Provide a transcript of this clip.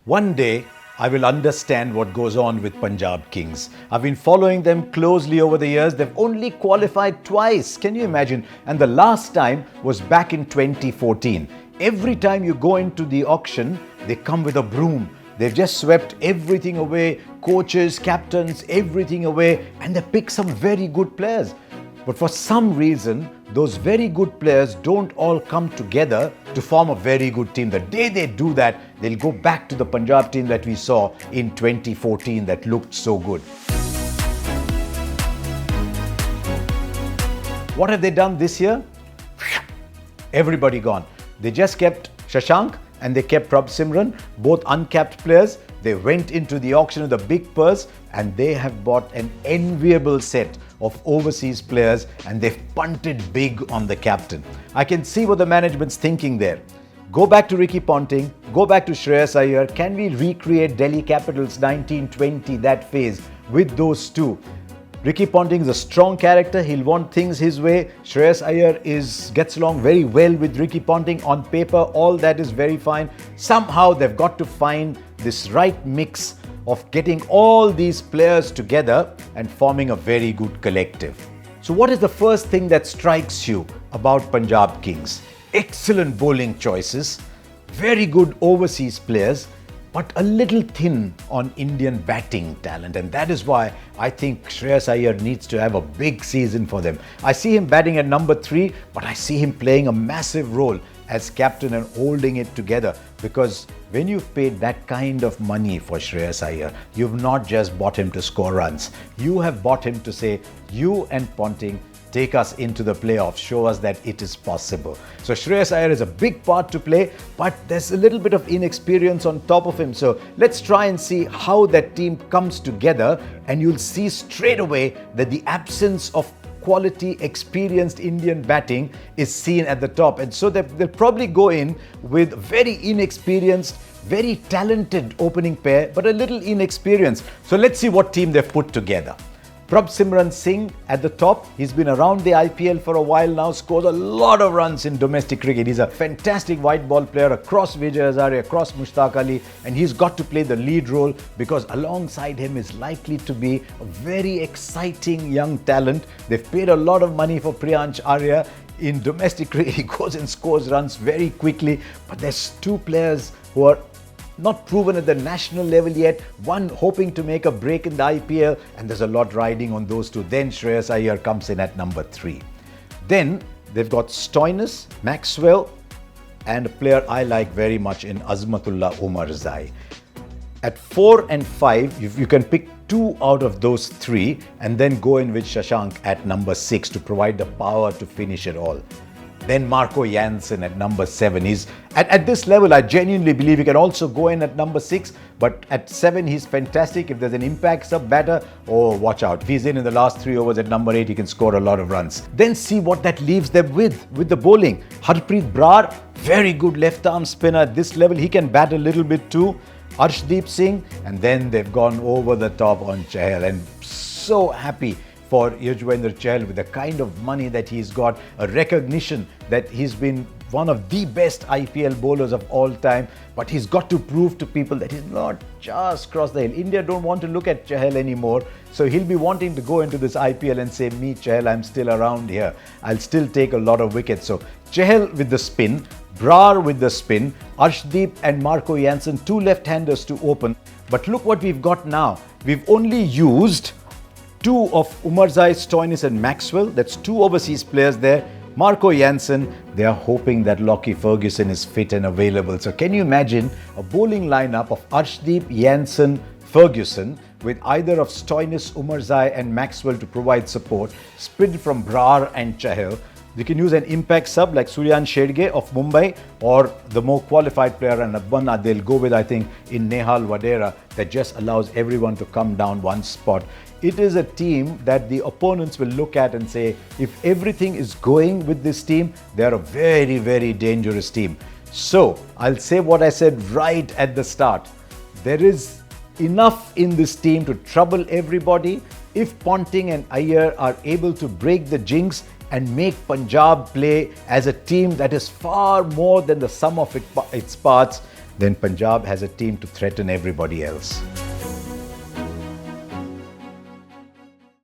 One day, I will understand what goes on with Punjab Kings. I've been following them closely over the years. They've only qualified twice. Can you imagine? And the last time was back in 2014. Every time you go into the auction, they come with a broom. They've just swept everything away, coaches, captains, everything away, and they pick some very good players. But for some reason, those very good players don't all come together to form a very good team. The day they do that, they'll go back to the Punjab team that we saw in 2014 that looked so good. What have they done this year? Everybody gone. They just kept Shashank and they kept Prabh, both uncapped players. They went into the auction with a big purse and they have bought an enviable set of overseas players and they've punted big on the captain. I can see what the management's thinking there. Go back to Ricky Ponting, go back to Shreyas Iyer. Can we recreate Delhi Capitals 1920, that phase, with those two? Ricky Ponting is a strong character. He'll want things his way. Shreyas Iyer gets along very well with Ricky Ponting. On paper, all that is very fine. Somehow they've got to find this right mix of getting all these players together and forming a very good collective. So what is the first thing that strikes you about Punjab Kings? Excellent bowling choices, very good overseas players, but a little thin on Indian batting talent. And that is why I think Shreyas Iyer needs to have a big season for them. I see him batting at number 3, but I see him playing a massive role as captain and holding it together, because when you've paid that kind of money for Shreyas Iyer, you've not just bought him to score runs. You have bought him to say, you and Ponting take us into the playoffs, show us that it is possible. So Shreyas Iyer is a big part to play, but there's a little bit of inexperience on top of him. So let's try and see how that team comes together, and you'll see straight away that the absence of quality, experienced Indian batting is seen at the top. And so they'll probably go in with very inexperienced, very talented opening pair, but a little inexperienced. So let's see what team they've put together. Prabh Singh at the top. He's been around the IPL for a while now, scores a lot of runs in domestic cricket. He's a fantastic white ball player across Vijay Hazare, across Mushtaq Ali, and he's got to play the lead role because alongside him is likely to be a very exciting young talent. They've paid a lot of money for Priyansh Arya. In domestic cricket, he goes and scores runs very quickly, but there's two players who are not proven at the national level yet, one hoping to make a break in the IPL, and there's a lot riding on those two. Then Shreyas Iyer comes in at number 3. Then they've got Stoinis, Maxwell, and a player I like very much in Azmatullah Omarzai. At 4 and 5, you can pick 2 out of those 3 and then go in with Shashank at number 6 to provide the power to finish it all. Then Marco Jansen at number 7. He's at this level, I genuinely believe he can also go in at number 6, but at 7 he's fantastic. If there's an impact sub batter, oh, watch out. If he's in the last 3 overs at number 8, he can score a lot of runs. Then see what that leaves them with the bowling. Harpreet Brar, very good left arm spinner at this level. He can bat a little bit too. Arshdeep Singh, and then they've gone over the top on Chahal, and so happy for Yuzvendra Chahal with the kind of money that he's got, a recognition that he's been one of the best IPL bowlers of all time, but he's got to prove to people that he's not just crossed the hill. India don't want to look at Chahal anymore, so he'll be wanting to go into this IPL and say, me Chahal, I'm still around here. I'll still take a lot of wickets. So Chahal with the spin, Brar with the spin, Arshdeep and Marco Jansen, 2 left-handers to open. But look what we've got now. We've only used 2 of Omarzai, Stoinis and Maxwell. That's 2 overseas players there. Marco Jansen, they are hoping that Lockie Ferguson is fit and available. So can you imagine a bowling lineup of Arshdeep, Jansen, Ferguson with either of Stoinis, Omarzai and Maxwell to provide support, split from Brar and Chahal. You can use an impact sub like Suryan Shedge of Mumbai, or the more qualified player and Abbanna they'll go with, I think, in Nehal Wadera, that just allows everyone to come down one spot. It is a team that the opponents will look at and say, if everything is going with this team, they're a very, very dangerous team. So I'll say what I said right at the start. There is enough in this team to trouble everybody. If Ponting and Iyer are able to break the jinx and make Punjab play as a team that is far more than the sum of its parts, then Punjab has a team to threaten everybody else.